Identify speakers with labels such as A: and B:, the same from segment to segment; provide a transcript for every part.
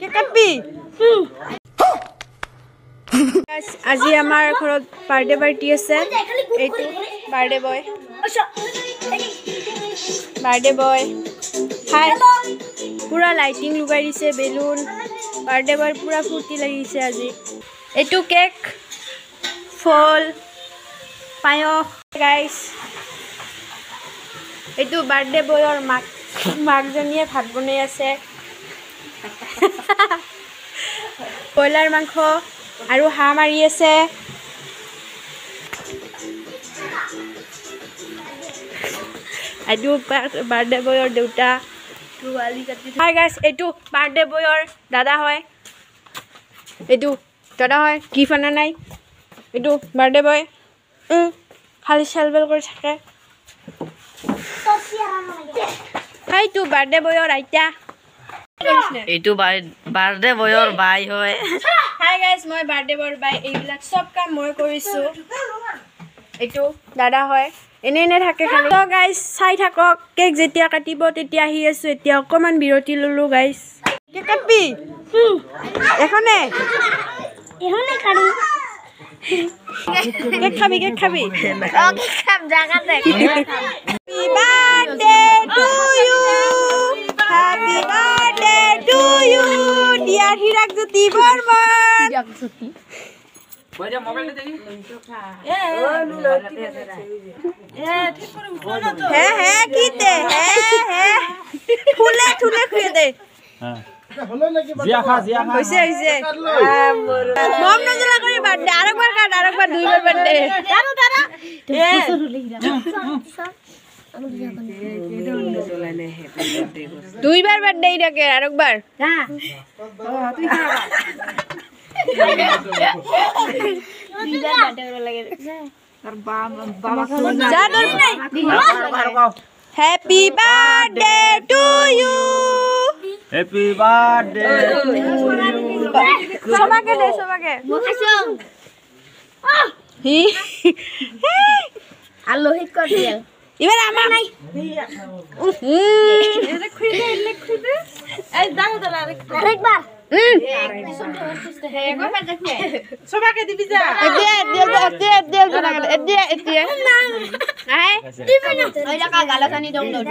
A: cake কাটবি আজি আমাৰ ঘৰত বাৰ্থডে পাৰ্টি আছে এইটো বাৰ্থডে বয় হাই পুৰা লাইটিং লগাই দিছে বেলুন বাৰ্থডে বয় পুৰা ফূৰ্তি লাগিছে আজি এইটো কেক ফল পায়স গাইস এইটো বাৰ্থডে বয়ৰ মাকজনীয়ে ভাত বনাই আছে ব্ৰইলাৰ মাংস আৰু হাঁহ মাৰি আছে এইটো বাৰ্থডে বয়ৰ দেউতা হাই গাইস এইটো বাৰ্থডে বয়ৰ দাদা হয় গিফ্ট আনা নাই এইটো বাৰ্থডে বয় খালি চেলবেল কৰি থাকে এইটো বাৰ্থডে বয়ৰ আইতা
B: এইটো বাৰ্থডে বয়ৰ বাই হয়
A: হাই গাইস মই বাৰ্থডে বয়ৰ বাই এইবিলাক সব কাম মই কৰিছো এইটো দাদা হয় এনে থাকে খালি তো গাইস চাই থাকক কেক যেতিয়া কাটিব তেতিয়া আহি আছো এতিয়া অকমান বিৰতি ললো গাইস কেক কাটবি এখনে খাৰু কেক খাবি কেক খাম জাগাতে happy birthday to you happy birthday to you dear Hirak Jyoti Barman বড় মোবাইল দেখি হ্যাঁ কিতে হ্যাঁ ফুলে ফুলে খুয়ে দে হ্যাঁ জিয়া খা হইছে মম নজলা করে বার্থডে আরেকবার কাট আরেকবার দুইবার বার্থডে দাঁড়া দুইবার বার্থডে এটাকে আরেকবার হ্যাঁ তুই খা happy birthday to you
C: happy birthday
A: সবাকে দে সবাকে
D: আলোহিত কর দিয়ে
A: এবার আমার নাই
D: আরেকবার
A: সবাকে দিবি যা
D: গালাখানি দম দম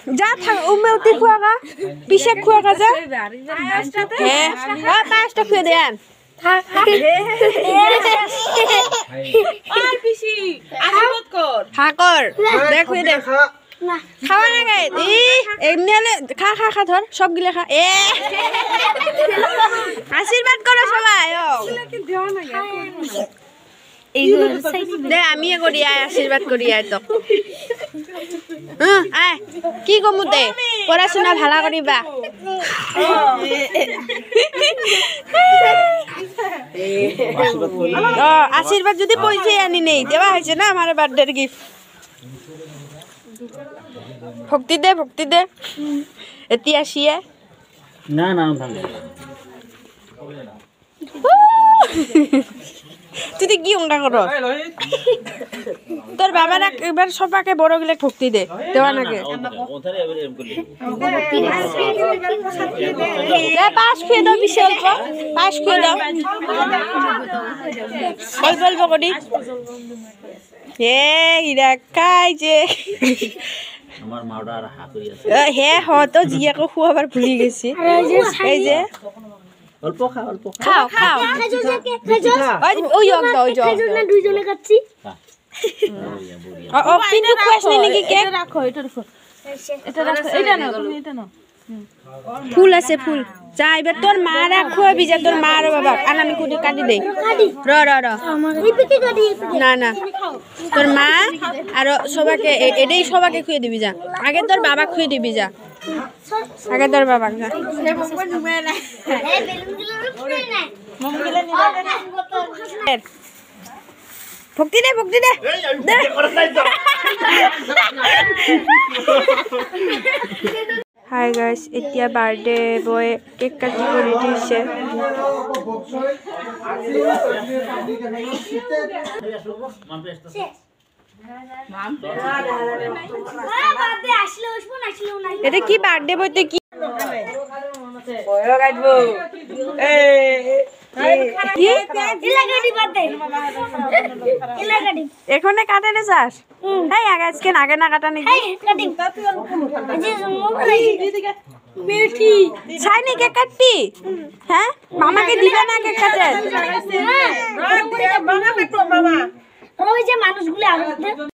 D: যা থাক উমে উঠি খুৱাগা পিছে খুৱাগা যা পাঁচটা খুৱাই দে আন হাকৰ দে খুৱাই দে খাওয়া না গাই এমনি হলে খা ধর সব গিলে খা আশীর্বাদ করো সবাই দে আমি করি আয় আশীর্বাদ করি আয় তো আয় কি কমু দে পড়াশোনা ভালো করিবা আশীর্বাদ যদি পয়সা আনি নেই দেওয়া হয়েছে না আমার বার্থডে গিফট ভক্তি দে এতিয়া আসিয়ে
C: না ভালো
A: তুই কি উঙ্গা কর তোর বাবার এবার সবাকে বড় গিলে ভক্তি দে দেওয়া নাকি পাঁচ খুঁয়ে দাও পিছে অল্প পাঁচ খুঁয়ে দাও অল্প করি হীরা খাই যে
C: আমার মাওটা আর হা করি আছে
A: হে হতো জিয়াকে খুয়াবার ভুলি গেছি এই যে
C: অল্প
A: খাও ওই যোগ দাও ওই যোগ
D: না দুইজনে খাচ্ছি
A: ও কিন্তু খুয়াসনি নাকি কেক
D: রাখো এটা রাখো এটা নাও
A: ফুল আছে ফুল যা এবার তোর মা খুয়াবি যা তোর মা আর বাবা আর আমি কুটি কাটি দেই র না তোর মা আর সবাকে এটাই সবাকে খুয়ে দিবি যা আগে তোর বাবা খুয়ে দিবি যা আগে তোর বাবা যা ভক্তি দে হাই গাইছ এতিয়া বাৰ্থডে বয় কেক কাটিব ৰেডি হৈছে এটা কি বাৰ্থডে বয়তে কি এখনে কাটে রে স্যার এই আজকে নাগে না কাটা নাকি চাইনি কেক কাটবি হ্যাঁ মামাকে দিবে না কেক কাটে
E: মানুষগুলো